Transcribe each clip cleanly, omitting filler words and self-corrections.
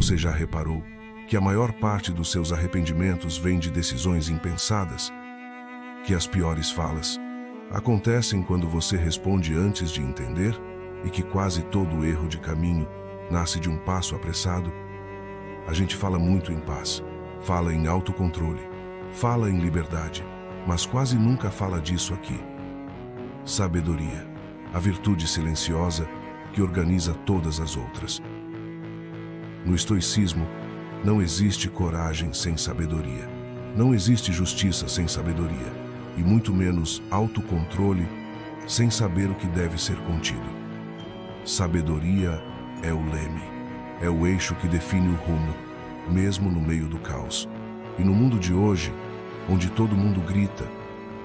Você já reparou que a maior parte dos seus arrependimentos vem de decisões impensadas? Que as piores falas acontecem quando você responde antes de entender e que quase todo erro de caminho nasce de um passo apressado? A gente fala muito em paz, fala em autocontrole, fala em liberdade, mas quase nunca fala disso aqui. Sabedoria, a virtude silenciosa que organiza todas as outras. No estoicismo, não existe coragem sem sabedoria. Não existe justiça sem sabedoria, e muito menos autocontrole sem saber o que deve ser contido. Sabedoria é o leme, é o eixo que define o rumo, mesmo no meio do caos. E no mundo de hoje, onde todo mundo grita,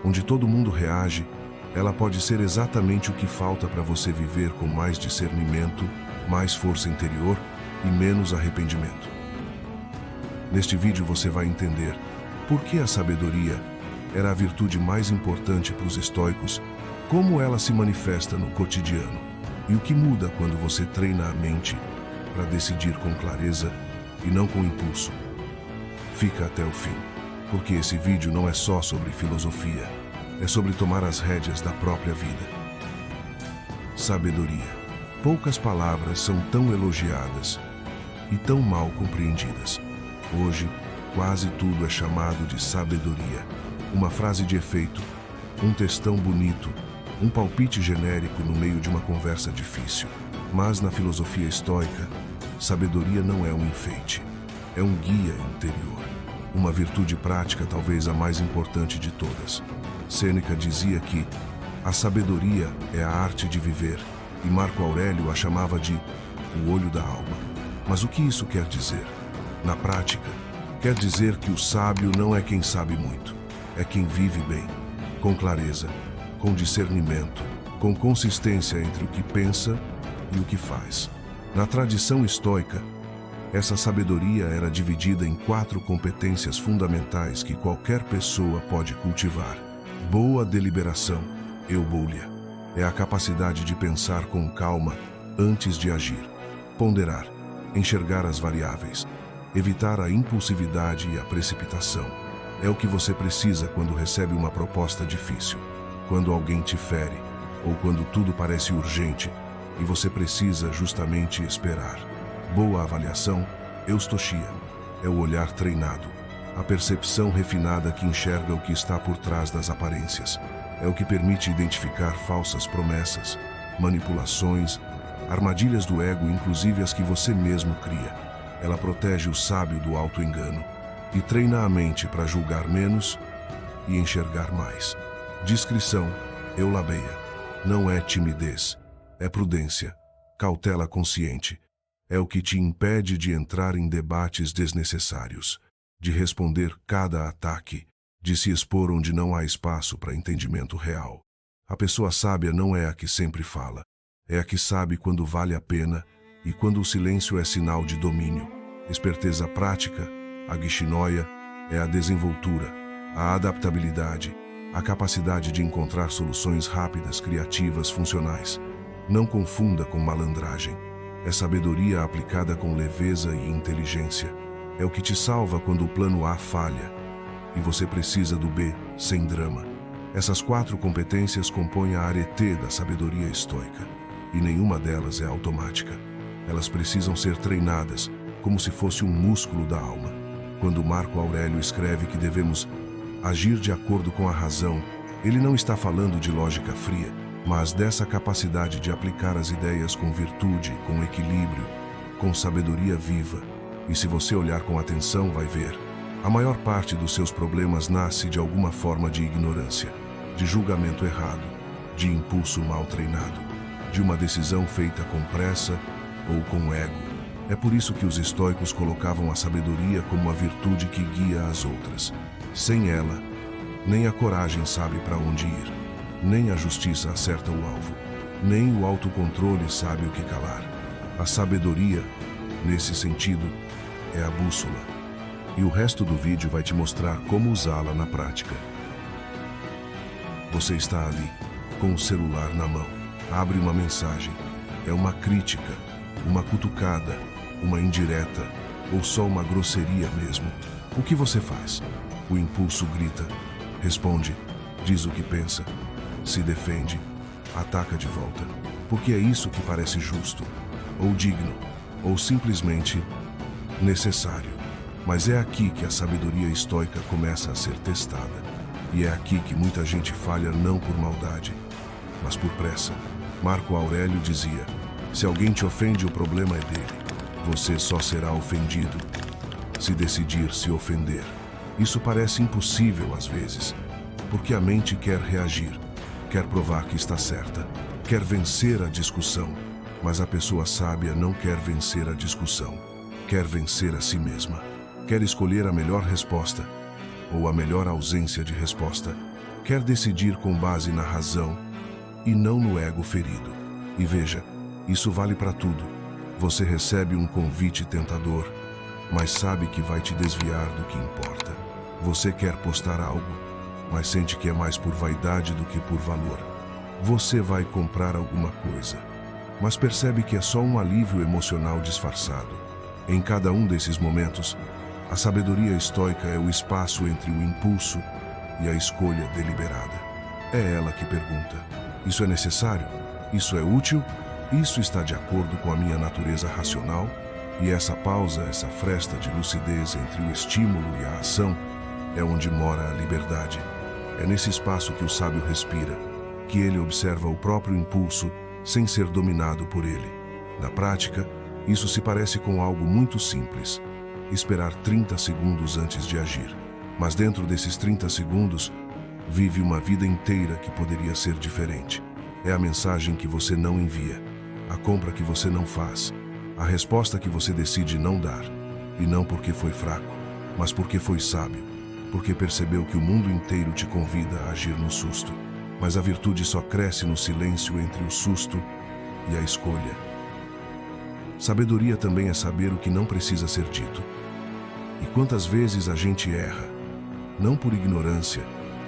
onde todo mundo reage, ela pode ser exatamente o que falta para você viver com mais discernimento, mais força interior e menos arrependimento. Neste vídeo você vai entender por que a sabedoria era a virtude mais importante para os estoicos, como ela se manifesta no cotidiano e o que muda quando você treina a mente para decidir com clareza e não com impulso. Fica até o fim, porque esse vídeo não é só sobre filosofia, é sobre tomar as rédeas da própria vida. Sabedoria. Poucas palavras são tão elogiadas e tão mal compreendidas. Hoje, quase tudo é chamado de sabedoria. Uma frase de efeito, um textão bonito, um palpite genérico no meio de uma conversa difícil. Mas na filosofia estoica, sabedoria não é um enfeite, é um guia interior. Uma virtude prática, talvez a mais importante de todas. Sêneca dizia que a sabedoria é a arte de viver, e Marco Aurélio a chamava de o olho da alma. Mas o que isso quer dizer? Na prática, quer dizer que o sábio não é quem sabe muito, é quem vive bem, com clareza, com discernimento, com consistência entre o que pensa e o que faz. Na tradição estoica, essa sabedoria era dividida em 4 competências fundamentais que qualquer pessoa pode cultivar. Boa deliberação, euboulia, é a capacidade de pensar com calma antes de agir. Ponderar, enxergar as variáveis, evitar a impulsividade e a precipitação. É o que você precisa quando recebe uma proposta difícil, quando alguém te fere, ou quando tudo parece urgente e você precisa justamente esperar. Boa avaliação, eustochia, é o olhar treinado, a percepção refinada que enxerga o que está por trás das aparências. É o que permite identificar falsas promessas, manipulações, armadilhas do ego, inclusive as que você mesmo cria. Ela protege o sábio do auto-engano e treina a mente para julgar menos e enxergar mais. Discrição, eulabeia, não é timidez, é prudência, cautela consciente. É o que te impede de entrar em debates desnecessários, de responder cada ataque, de se expor onde não há espaço para entendimento real. A pessoa sábia não é a que sempre fala, é a que sabe quando vale a pena e quando o silêncio é sinal de domínio. Esperteza prática, a guichinoia, é a desenvoltura, a adaptabilidade, a capacidade de encontrar soluções rápidas, criativas, funcionais. Não confunda com malandragem. É sabedoria aplicada com leveza e inteligência. É o que te salva quando o plano A falha e você precisa do B sem drama. Essas 4 competências compõem a arete da sabedoria estoica, e nenhuma delas é automática. Elas precisam ser treinadas, como se fosse um músculo da alma. Quando Marco Aurélio escreve que devemos agir de acordo com a razão, ele não está falando de lógica fria, mas dessa capacidade de aplicar as ideias com virtude, com equilíbrio, com sabedoria viva. E se você olhar com atenção, vai ver. A maior parte dos seus problemas nasce de alguma forma de ignorância, de julgamento errado, de impulso mal treinado, de uma decisão feita com pressa ou com ego. É por isso que os estoicos colocavam a sabedoria como a virtude que guia as outras. Sem ela, nem a coragem sabe para onde ir, nem a justiça acerta o alvo, nem o autocontrole sabe o que calar. A sabedoria, nesse sentido, é a bússola. E o resto do vídeo vai te mostrar como usá-la na prática. Você está ali, com o celular na mão. Abre uma mensagem. É uma crítica, uma cutucada, uma indireta, Ou só uma grosseria mesmo? O que você faz? O impulso grita, responde, diz o que pensa, se defende, ataca de volta, porque é isso que parece justo, ou digno, ou simplesmente necessário. Mas é aqui que a sabedoria estoica começa a ser testada. E é aqui que muita gente falha não por maldade, mas por pressa. Marco Aurélio dizia: se alguém te ofende, o problema é dele. Você só será ofendido se decidir se ofender. Isso parece impossível às vezes, porque a mente quer reagir, quer provar que está certa, quer vencer a discussão, mas a pessoa sábia não quer vencer a discussão, quer vencer a si mesma, quer escolher a melhor resposta ou a melhor ausência de resposta, quer decidir com base na razão e não no ego ferido. E veja, isso vale para tudo. Você recebe um convite tentador, mas sabe que vai te desviar do que importa. Você quer postar algo, mas sente que é mais por vaidade do que por valor. Você vai comprar alguma coisa, mas percebe que é só um alívio emocional disfarçado. Em cada um desses momentos, a sabedoria estoica é o espaço entre o impulso e a escolha deliberada. É ela que pergunta: isso é necessário? Isso é útil? Isso está de acordo com a minha natureza racional? E essa pausa, essa fresta de lucidez entre o estímulo e a ação, é onde mora a liberdade. É nesse espaço que o sábio respira, que ele observa o próprio impulso sem ser dominado por ele. Na prática, isso se parece com algo muito simples: esperar 30 segundos antes de agir. Mas dentro desses 30 segundos, vive uma vida inteira que poderia ser diferente. É a mensagem que você não envia, a compra que você não faz, a resposta que você decide não dar. E não porque foi fraco, mas porque foi sábio, porque percebeu que o mundo inteiro te convida a agir no susto. Mas a virtude só cresce no silêncio entre o susto e a escolha. Sabedoria também é saber o que não precisa ser dito. E quantas vezes a gente erra, não por ignorância,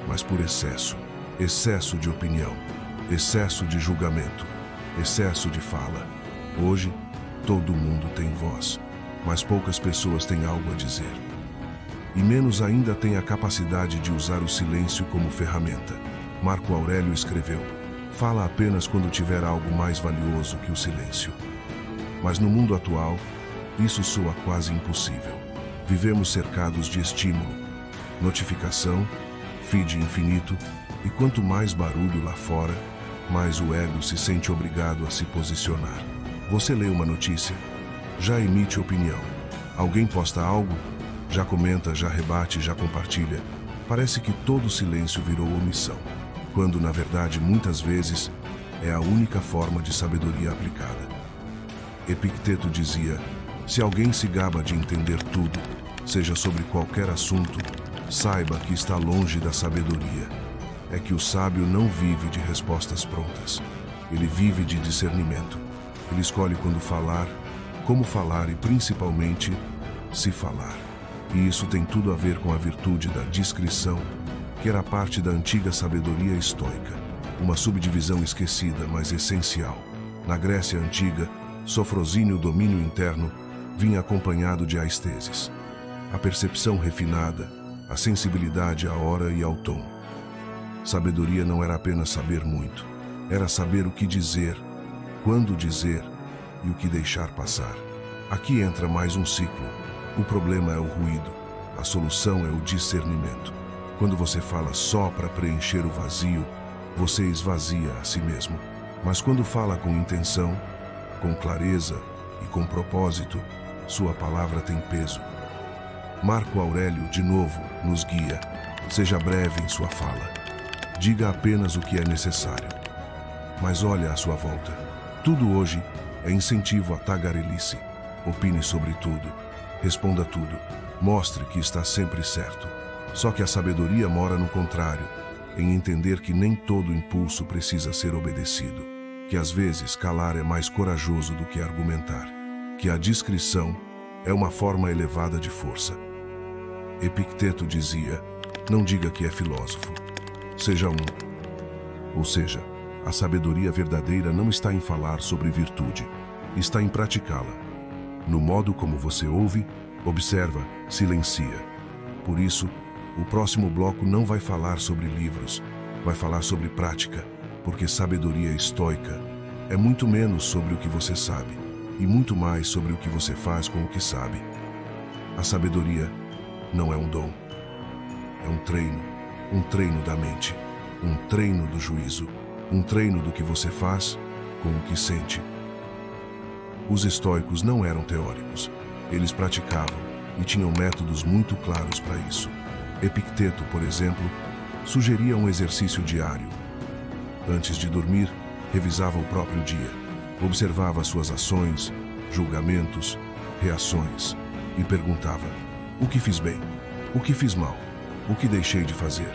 mas por excesso. Excesso de opinião, excesso de julgamento, excesso de fala. Hoje, todo mundo tem voz, mas poucas pessoas têm algo a dizer. E menos ainda têm a capacidade de usar o silêncio como ferramenta. Marco Aurélio escreveu: fala apenas quando tiver algo mais valioso que o silêncio. Mas no mundo atual, isso soa quase impossível. Vivemos cercados de estímulo, notificação, feed infinito, e quanto mais barulho lá fora, mais o ego se sente obrigado a se posicionar. Você lê uma notícia, já emite opinião. Alguém posta algo, já comenta, já rebate, já compartilha. Parece que todo silêncio virou omissão, quando na verdade muitas vezes é a única forma de sabedoria aplicada. Epicteto dizia: se alguém se gaba de entender tudo, seja sobre qualquer assunto, saiba que está longe da sabedoria. É que o sábio não vive de respostas prontas. Ele vive de discernimento. Ele escolhe quando falar, como falar e principalmente, se falar. E isso tem tudo a ver com a virtude da discrição, que era parte da antiga sabedoria estoica, uma subdivisão esquecida, mas essencial. Na Grécia Antiga, sofrosínio, domínio interno, vinha acompanhado de aisteses. A percepção refinada, a sensibilidade à hora e ao tom. Sabedoria não era apenas saber muito, era saber o que dizer, quando dizer e o que deixar passar. Aqui entra mais um ciclo. O problema é o ruído, a solução é o discernimento. Quando você fala só para preencher o vazio, você esvazia a si mesmo. Mas quando fala com intenção, com clareza e com propósito, sua palavra tem peso. Marco Aurélio, de novo, nos guia. Seja breve em sua fala. Diga apenas o que é necessário. Mas olha à sua volta. Tudo hoje é incentivo à tagarelice. Opine sobre tudo. Responda tudo. Mostre que está sempre certo. Só que a sabedoria mora no contrário, em entender que nem todo impulso precisa ser obedecido. Que às vezes calar é mais corajoso do que argumentar. Que a discrição é uma forma elevada de força. Epicteto dizia: não diga que é filósofo. Seja um. Ou seja, a sabedoria verdadeira não está em falar sobre virtude, está em praticá-la. No modo como você ouve, Observa, silencia. Por isso, o próximo bloco não vai falar sobre livros, vai falar sobre prática, porque sabedoria estoica é muito menos sobre o que você sabe e muito mais sobre o que você faz com o que sabe. A sabedoria não é um dom, é um treino da mente, um treino do juízo, um treino do que você faz com o que sente. Os estoicos não eram teóricos, eles praticavam e tinham métodos muito claros para isso. Epicteto, por exemplo, sugeria um exercício diário. Antes de dormir, revisava o próprio dia, observava suas ações, julgamentos, reações e perguntava: o que fiz bem? O que fiz mal? O que deixei de fazer?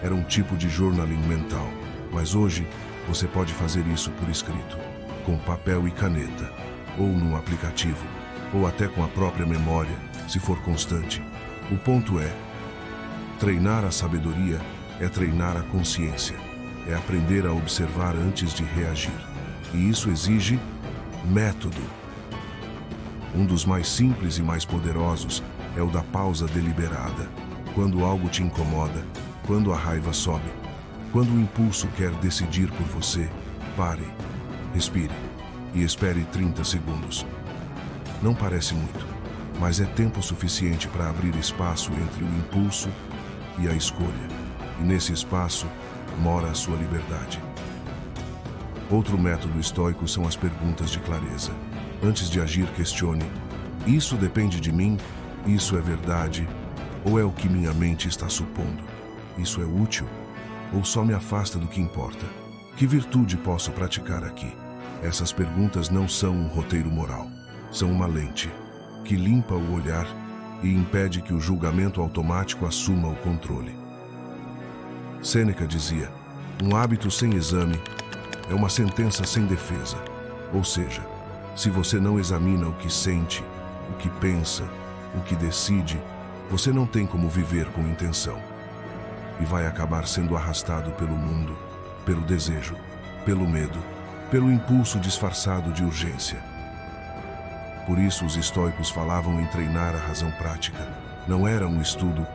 Era um tipo de journaling mental, mas hoje você pode fazer isso por escrito, com papel e caneta, ou num aplicativo, ou até com a própria memória, se for constante. O ponto é: treinar a sabedoria é treinar a consciência, é aprender a observar antes de reagir. E isso exige método. Um dos mais simples e mais poderosos é o da pausa deliberada. Quando algo te incomoda, quando a raiva sobe, quando o impulso quer decidir por você, pare, respire e espere 30 segundos. Não parece muito, mas é tempo suficiente para abrir espaço entre o impulso e a escolha. E nesse espaço mora a sua liberdade. Outro método estoico são as perguntas de clareza. Antes de agir, questione: isso depende de mim? Isso é verdade? Ou é o que minha mente está supondo? Isso é útil? Ou só me afasta do que importa? Que virtude posso praticar aqui? Essas perguntas não são um roteiro moral. São uma lente que limpa o olhar e impede que o julgamento automático assuma o controle. Sêneca dizia: um hábito sem exame é uma sentença sem defesa. Ou seja, se você não examina o que sente, o que pensa, o que decide, você não tem como viver com intenção. E vai acabar sendo arrastado pelo mundo, pelo desejo, pelo medo, pelo impulso disfarçado de urgência. Por isso os estoicos falavam em treinar a razão prática. Não era um estudo,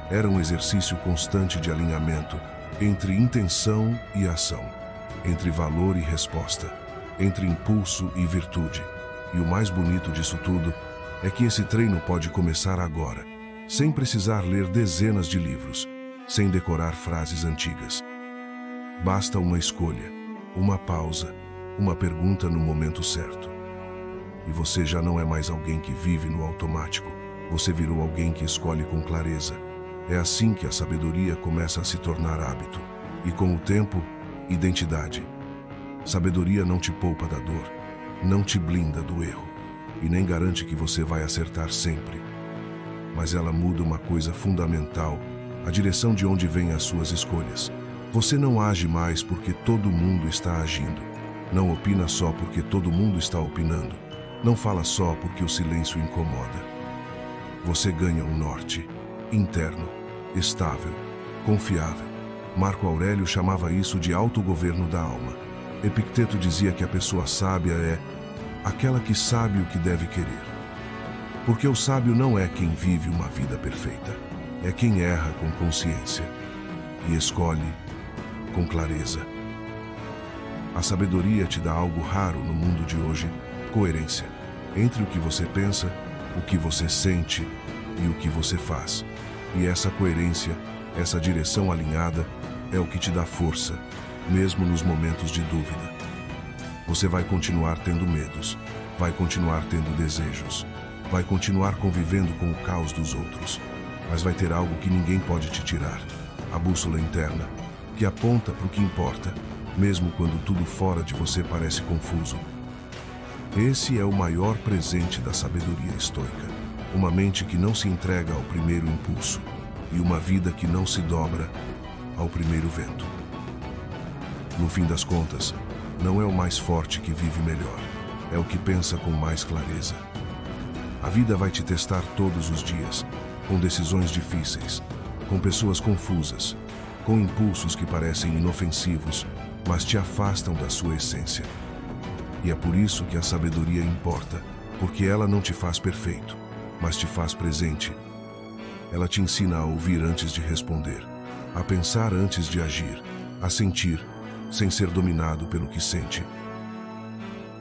era um exercício constante de alinhamento entre intenção e ação, entre valor e resposta, entre impulso e virtude. E o mais bonito disso tudo é que esse treino pode começar agora, sem precisar ler dezenas de livros, sem decorar frases antigas. Basta uma escolha, uma pausa, uma pergunta no momento certo. E você já não é mais alguém que vive no automático. Você virou alguém que escolhe com clareza. É assim que a sabedoria começa a se tornar hábito. E com o tempo, identidade. Sabedoria não te poupa da dor, não te blinda do erro, e nem garante que você vai acertar sempre. Mas ela muda uma coisa fundamental: a direção de onde vêm as suas escolhas. Você não age mais porque todo mundo está agindo. Não opina só porque todo mundo está opinando. Não fala só porque o silêncio incomoda. Você ganha um norte, interno, estável, confiável. Marco Aurélio chamava isso de autogoverno da alma. Epicteto dizia que a pessoa sábia é aquela que sabe o que deve querer. Porque o sábio não é quem vive uma vida perfeita, é quem erra com consciência e escolhe com clareza. A sabedoria te dá algo raro no mundo de hoje: coerência entre o que você pensa, o que você sente e o que você faz. E essa coerência, essa direção alinhada, é o que te dá força, mesmo nos momentos de dúvida. Você vai continuar tendo medos, vai continuar tendo desejos, vai continuar convivendo com o caos dos outros, mas vai ter algo que ninguém pode te tirar: a bússola interna, que aponta para o que importa, mesmo quando tudo fora de você parece confuso. Esse é o maior presente da sabedoria estoica: uma mente que não se entrega ao primeiro impulso e uma vida que não se dobra ao primeiro vento. No fim das contas, não é o mais forte que vive melhor, é o que pensa com mais clareza. A vida vai te testar todos os dias, com decisões difíceis, com pessoas confusas, com impulsos que parecem inofensivos, mas te afastam da sua essência. E é por isso que a sabedoria importa, porque ela não te faz perfeito, mas te faz presente. Ela te ensina a ouvir antes de responder, a pensar antes de agir, a sentir, sem ser dominado pelo que sente.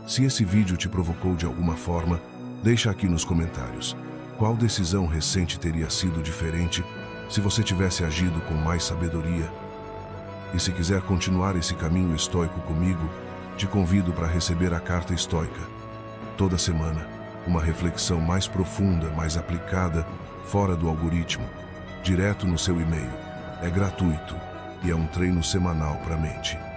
Se esse vídeo te provocou de alguma forma, deixa aqui nos comentários. Qual decisão recente teria sido diferente se você tivesse agido com mais sabedoria? E se quiser continuar esse caminho estoico comigo, te convido para receber a Carta Estoica. Toda semana, uma reflexão mais profunda, mais aplicada, fora do algoritmo, direto no seu e-mail. É gratuito e é um treino semanal para a mente.